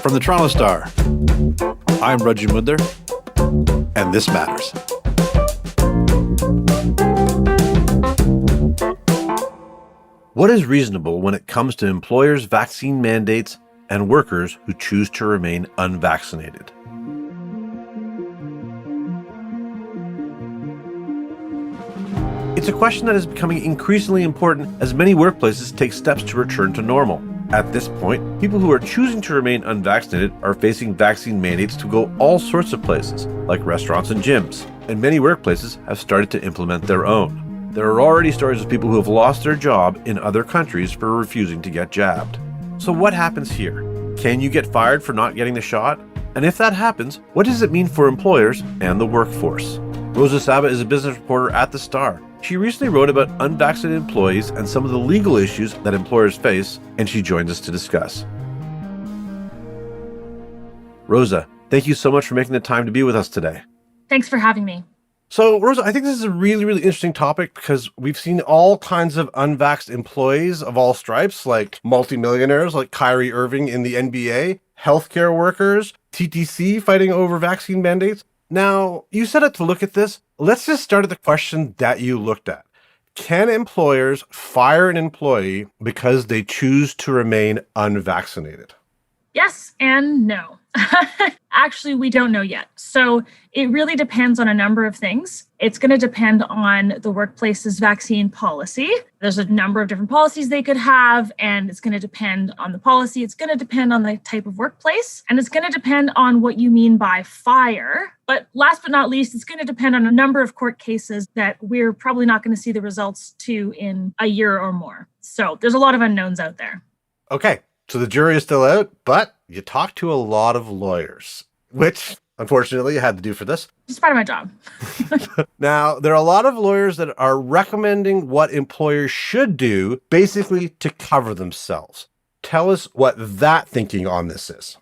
From the Toronto Star, I'm Rudgy Mudler, and this matters. What is reasonable when it comes to employers' vaccine mandates and workers who choose to remain unvaccinated? It's a question that is becoming increasingly important as many workplaces take steps to return to normal. At this point, people who are choosing to remain unvaccinated are facing vaccine mandates to go all sorts of places, like restaurants and gyms, and many workplaces have started to implement their own. There are already stories of people who have lost their job in other countries for refusing to get jabbed. So what happens here? Can you get fired for not getting the shot? And if that happens, what does it mean for employers and the workforce? Rosa Saba is a business reporter at The Star. She recently wrote about unvaccinated employees and some of the legal issues that employers face, and she joins us to discuss. Rosa, thank you so much for making the time to be with us today. Thanks for having me. So, Rosa, I think this is a really, really interesting topic because we've seen all kinds of unvaxxed employees of all stripes, like multimillionaires like Kyrie Irving in the NBA, healthcare workers, TTC fighting over vaccine mandates. Now, you set out to look at this. Let's just start at the question that you looked at. Can employers fire an employee because they choose to remain unvaccinated? Yes and no. Actually, we don't know yet. So it really depends on a number of things. It's going to depend on the workplace's vaccine policy. There's a number of different policies they could have, and it's going to depend on the policy. It's going to depend on the type of workplace, and it's going to depend on what you mean by fire. But last but not least, it's going to depend on a number of court cases that we're probably not going to see the results to in a year or more. So there's a lot of unknowns out there. Okay. So the jury is still out, but you talked to a lot of lawyers, which unfortunately you had to do for this. It's part of my job. Now, there are a lot of lawyers that are recommending what employers should do, basically to cover themselves. Tell us what that thinking on this is.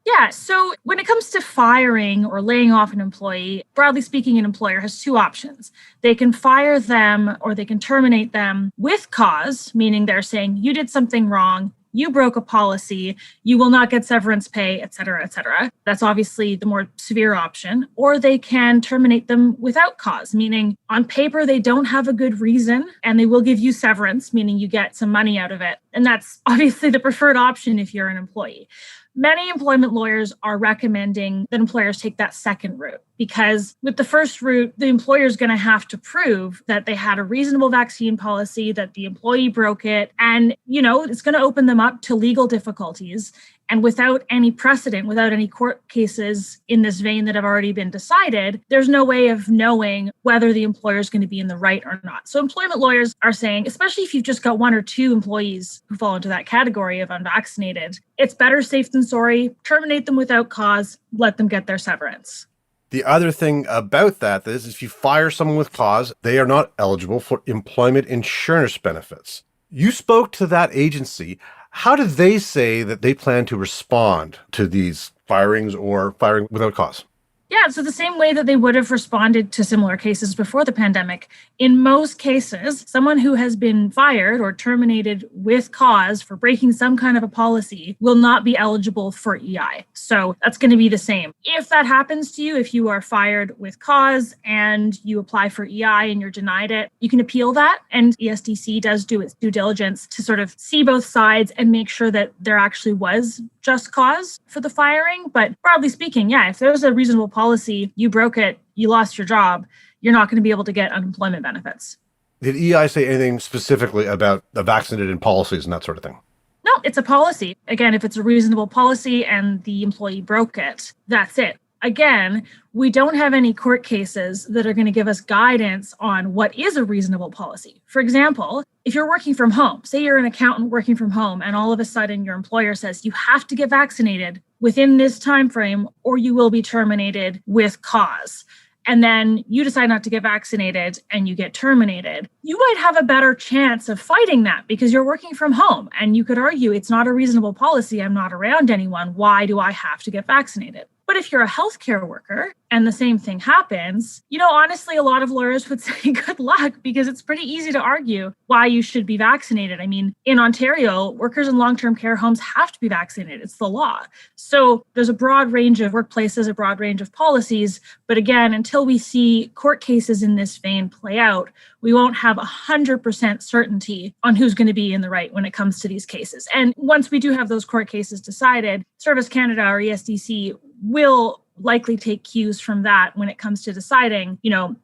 Yeah, so when it comes to firing or laying off an employee, broadly speaking, an employer has two options. They can fire them or they can terminate them with cause, meaning they're saying you did something wrong, you broke a policy, you will not get severance pay, et cetera, et cetera. That's obviously the more severe option. Or they can terminate them without cause, meaning on paper, they don't have a good reason and they will give you severance, meaning you get some money out of it. And that's obviously the preferred option if you're an employee. Many employment lawyers are recommending that employers take that second route because with the first route, the employer is going to have to prove that they had a reasonable vaccine policy, that the employee broke it, and, it's going to open them up to legal difficulties. And without any precedent, without any court cases in this vein that have already been decided, there's no way of knowing whether the employer is going to be in the right or not. So employment lawyers are saying, especially if you've just got one or two employees who fall into that category of unvaccinated, it's better safe than sorry. Terminate them without cause. Let them get their severance. The other thing about that is if you fire someone with cause, they are not eligible for employment insurance benefits. You spoke to that agency. How did they say that they plan to respond to these firings or firing without cause? Yeah, so the same way that they would have responded to similar cases before the pandemic. In most cases, someone who has been fired or terminated with cause for breaking some kind of a policy will not be eligible for EI. So that's going to be the same. If that happens to you, if you are fired with cause and you apply for EI and you're denied it, you can appeal that. And ESDC does do its due diligence to sort of see both sides and make sure that there actually was just cause for the firing. But broadly speaking, yeah, if there's a reasonable policy, you broke it, you lost your job, you're not going to be able to get unemployment benefits. Did EI say anything specifically about the vaccinated and policies and that sort of thing? No, it's a policy. Again, if it's a reasonable policy and the employee broke it, that's it. Again, we don't have any court cases that are going to give us guidance on what is a reasonable policy. For example, if you're working from home, say you're an accountant working from home, and all of a sudden your employer says you have to get vaccinated within this time frame or you will be terminated with cause. And then you decide not to get vaccinated and you get terminated, you might have a better chance of fighting that because you're working from home. And you could argue it's not a reasonable policy. I'm not around anyone. Why do I have to get vaccinated? But if you're a healthcare worker and the same thing happens, honestly, a lot of lawyers would say good luck, because it's pretty easy to argue why you should be vaccinated. I mean, in Ontario, workers in long-term care homes have to be vaccinated. It's the law. So there's a broad range of workplaces, a broad range of policies. But again, until we see court cases in this vein play out, we won't have 100% certainty on who's going to be in the right when it comes to these cases. And once we do have those court cases decided, Service Canada or ESDC will likely take cues from that when it comes to deciding,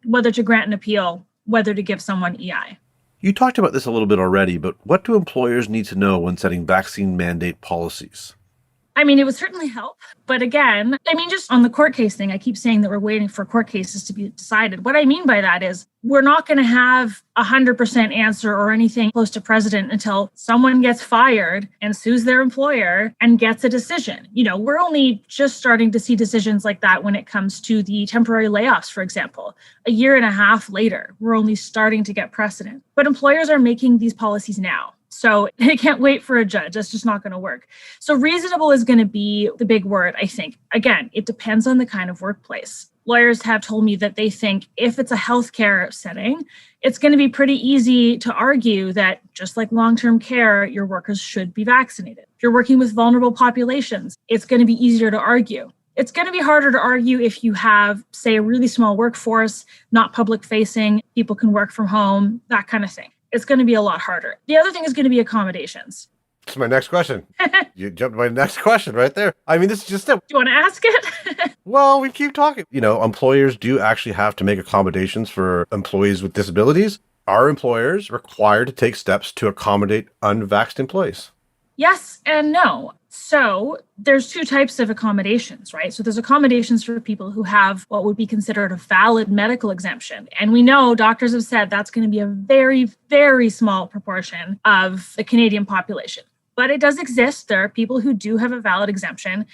whether to grant an appeal, whether to give someone EI. You talked about this a little bit already, but what do employers need to know when setting vaccine mandate policies? I mean, it would certainly help. But again, just on the court case thing, I keep saying that we're waiting for court cases to be decided. What I mean by that is we're not going to have 100% answer or anything close to precedent until someone gets fired and sues their employer and gets a decision. We're only just starting to see decisions like that when it comes to the temporary layoffs, for example. A year and a half later, we're only starting to get precedent. But employers are making these policies now. So they can't wait for a judge. That's just not going to work. So reasonable is going to be the big word, I think. Again, it depends on the kind of workplace. Lawyers have told me that they think if it's a healthcare setting, it's going to be pretty easy to argue that just like long-term care, your workers should be vaccinated. If you're working with vulnerable populations, it's going to be easier to argue. It's going to be harder to argue if you have, say, a really small workforce, not public facing, people can work from home, that kind of thing. It's going to be a lot harder. The other thing is going to be accommodations. That's my next question. You jumped to my next question right there. This is just it. Do you want to ask it? Well, we keep talking. Employers do actually have to make accommodations for employees with disabilities. Are employers required to take steps to accommodate unvaxxed employees? Yes and no. So there's two types of accommodations, right? So there's accommodations for people who have what would be considered a valid medical exemption. And we know doctors have said that's going to be a very, very small proportion of the Canadian population. But it does exist. There are people who do have a valid exemption.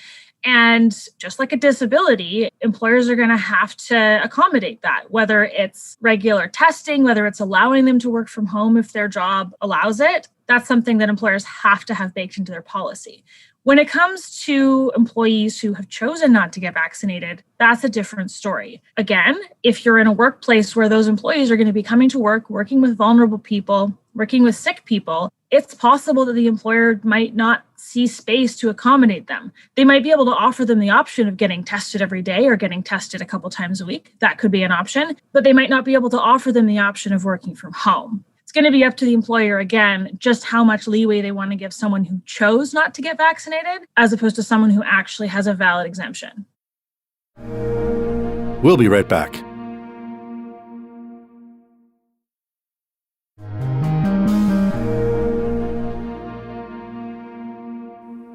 And just like a disability, employers are going to have to accommodate that, whether it's regular testing, whether it's allowing them to work from home if their job allows it. That's something that employers have to have baked into their policy. When it comes to employees who have chosen not to get vaccinated, that's a different story. Again, if you're in a workplace where those employees are going to be coming to work, working with vulnerable people, working with sick people, it's possible that the employer might not see space to accommodate them. They might be able to offer them the option of getting tested every day or getting tested a couple times a week. That could be an option, but they might not be able to offer them the option of working from home. It's going to be up to the employer, again, just how much leeway they want to give someone who chose not to get vaccinated, as opposed to someone who actually has a valid exemption. We'll be right back.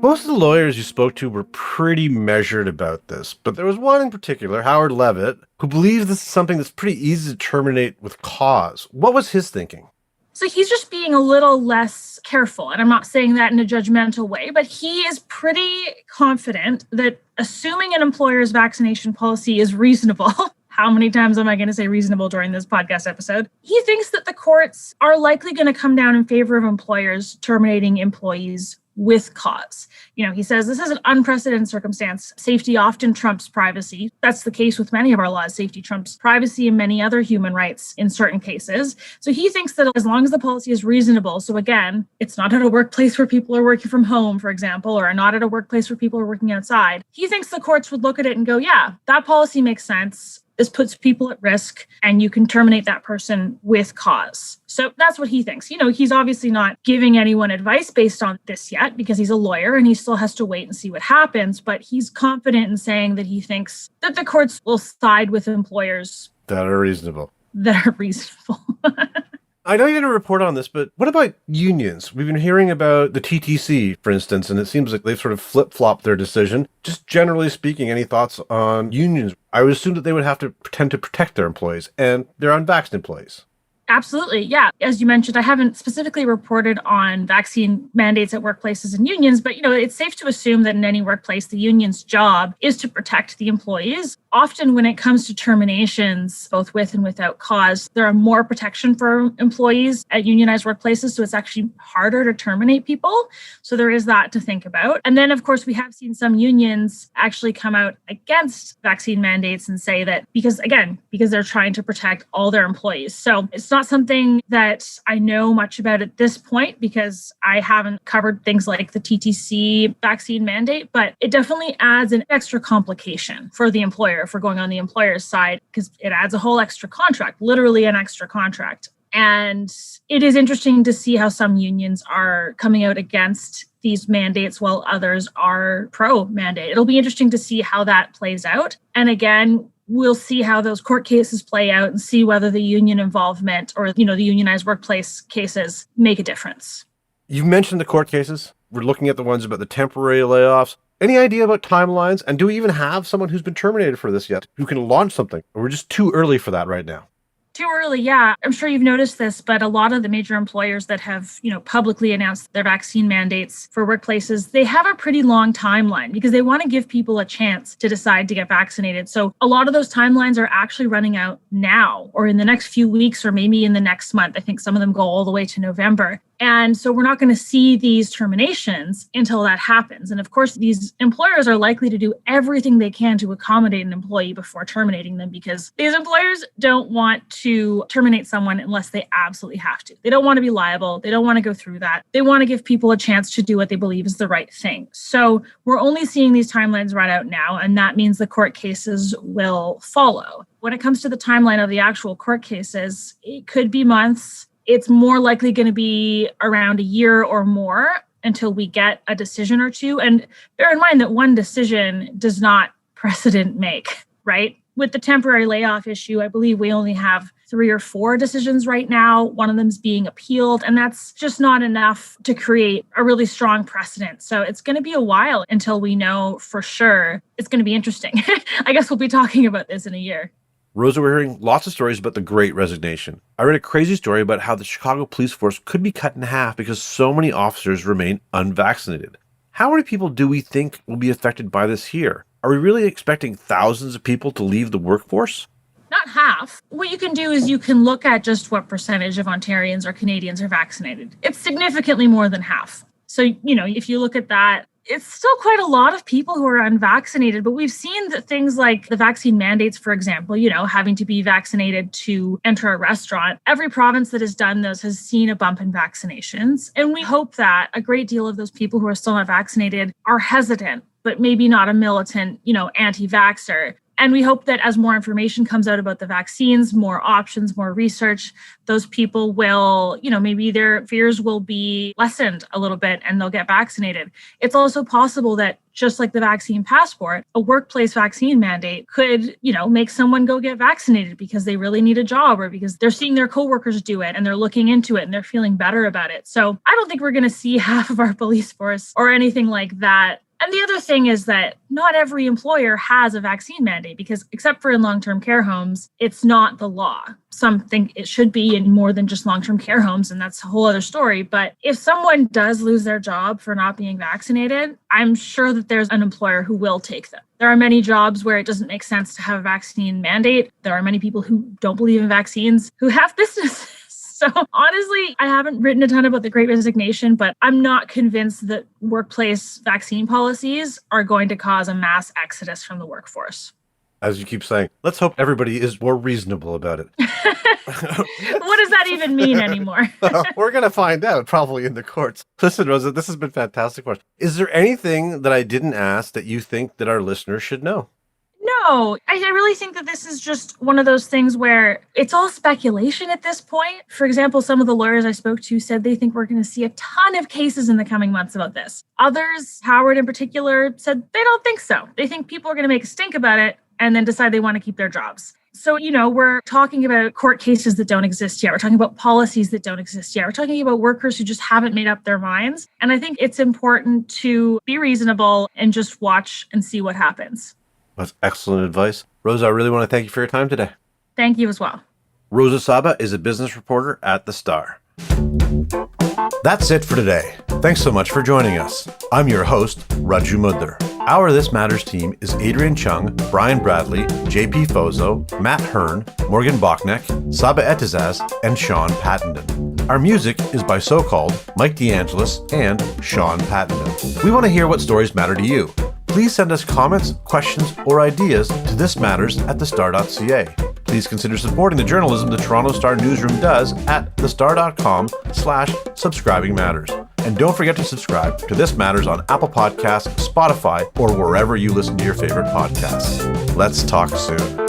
Most of the lawyers you spoke to were pretty measured about this, but there was one in particular, Howard Levitt, who believes this is something that's pretty easy to terminate with cause. What was his thinking? So he's just being a little less careful. And I'm not saying that in a judgmental way, but he is pretty confident that assuming an employer's vaccination policy is reasonable, how many times am I going to say reasonable during this podcast episode? He thinks that the courts are likely going to come down in favor of employers terminating employees with cause. He says this is an unprecedented circumstance. Safety often trumps privacy. That's the case with many of our laws. Safety trumps privacy and many other human rights in certain cases. So he thinks that as long as the policy is reasonable, so again, it's not at a workplace where people are working from home, for example, or not at a workplace where people are working outside, he thinks the courts would look at it and go, yeah, that policy makes sense. This puts people at risk and you can terminate that person with cause. So that's what he thinks. He's obviously not giving anyone advice based on this yet because he's a lawyer and he still has to wait and see what happens. But he's confident in saying that he thinks that the courts will side with employers that are reasonable. I know you didn't report on this, but what about unions? We've been hearing about the TTC, for instance, and it seems like they've sort of flip-flopped their decision. Just generally speaking, any thoughts on unions? I would assume that they would have to pretend to protect their employees and their unvaccinated employees. Absolutely. Yeah. As you mentioned, I haven't specifically reported on vaccine mandates at workplaces and unions, but it's safe to assume that in any workplace, the union's job is to protect the employees. often when it comes to terminations, both with and without cause, there are more protection for employees at unionized workplaces. So it's actually harder to terminate people. So there is that to think about. And then, of course, we have seen some unions actually come out against vaccine mandates and say that because they're trying to protect all their employees. So it's not something that I know much about at this point because I haven't covered things like the TTC vaccine mandate, but it definitely adds an extra complication for the employer if we're going on the employer's side, because it adds a whole extra contract, literally an extra contract. And it is interesting to see how some unions are coming out against these mandates while others are pro-mandate. It'll be interesting to see how that plays out. And again, we'll see how those court cases play out and see whether the union involvement or, the unionized workplace cases make a difference. You've mentioned the court cases. We're looking at the ones about the temporary layoffs. Any idea about timelines? And do we even have someone who's been terminated for this yet who can launch something? Or we're just too early for that right now? Too early, yeah. I'm sure you've noticed this, but a lot of the major employers that have, publicly announced their vaccine mandates for workplaces, they have a pretty long timeline because they want to give people a chance to decide to get vaccinated. So a lot of those timelines are actually running out now or in the next few weeks or maybe in the next month. I think some of them go all the way to November. And so we're not going to see these terminations until that happens. And of course, these employers are likely to do everything they can to accommodate an employee before terminating them because these employers don't want to terminate someone unless they absolutely have to. They don't want to be liable. They don't want to go through that. They want to give people a chance to do what they believe is the right thing. So we're only seeing these timelines run out now, and that means the court cases will follow. When it comes to the timeline of the actual court cases, it could be months. It's more likely going to be around a year or more until we get a decision or two. And bear in mind that one decision does not precedent make, right? With the temporary layoff issue, I believe we only have 3 or 4 decisions right now. One of them is being appealed, and that's just not enough to create a really strong precedent. So it's going to be a while until we know for sure. It's going to be interesting. I guess we'll be talking about this in a year. Rosa, we're hearing lots of stories about the Great Resignation. I read a crazy story about how the Chicago police force could be cut in half because so many officers remain unvaccinated. How many people do we think will be affected by this here? Are we really expecting thousands of people to leave the workforce? Not half. What you can do is you can look at just what percentage of Ontarians or Canadians are vaccinated. It's significantly more than half. So, if you look at that, it's still quite a lot of people who are unvaccinated, but we've seen that things like the vaccine mandates, for example, having to be vaccinated to enter a restaurant. Every province that has done those has seen a bump in vaccinations. And we hope that a great deal of those people who are still not vaccinated are hesitant, but maybe not a militant, anti-vaxxer. And we hope that as more information comes out about the vaccines, more options, more research, those people will, maybe their fears will be lessened a little bit and they'll get vaccinated. It's also possible that just like the vaccine passport, a workplace vaccine mandate could, make someone go get vaccinated because they really need a job or because they're seeing their coworkers do it and they're looking into it and they're feeling better about it. So I don't think we're going to see half of our police force or anything like that. And the other thing is that not every employer has a vaccine mandate because except for in long-term care homes, it's not the law. Some think it should be in more than just long-term care homes, and that's a whole other story. But if someone does lose their job for not being vaccinated, I'm sure that there's an employer who will take them. There are many jobs where it doesn't make sense to have a vaccine mandate. There are many people who don't believe in vaccines who have businesses. So honestly, I haven't written a ton about the Great Resignation, but I'm not convinced that workplace vaccine policies are going to cause a mass exodus from the workforce. As you keep saying, let's hope everybody is more reasonable about it. What does that even mean anymore? We're going to find out probably in the courts. Listen, Rosa, this has been fantastic. Is there anything that I didn't ask that you think that our listeners should know? No, I really think that this is just one of those things where it's all speculation at this point. For example, some of the lawyers I spoke to said they think we're going to see a ton of cases in the coming months about this. Others, Howard in particular, said they don't think so. They think people are going to make a stink about it and then decide they want to keep their jobs. So, we're talking about court cases that don't exist yet. We're talking about policies that don't exist yet. We're talking about workers who just haven't made up their minds. And I think it's important to be reasonable and just watch and see what happens. That's excellent advice. Rosa, I really want to thank you for your time today. Thank you as well. Rosa Saba is a business reporter at The Star. That's it for today. Thanks so much for joining us. I'm your host, Raju Mudder. Our This Matters team is Adrian Chung, Brian Bradley, JP Fozo, Matt Hearn, Morgan Bachneck, Saba Etizaz, and Sean Pattenden. Our music is by So-Called, Mike DeAngelis, and Sean Pattenden. We want to hear what stories matter to you. Please send us comments, questions, or ideas to thismatters@thestar.ca. Please consider supporting the journalism the Toronto Star newsroom does at thestar.com/subscribingmatters. And don't forget to subscribe to This Matters on Apple Podcasts, Spotify, or wherever you listen to your favorite podcasts. Let's talk soon.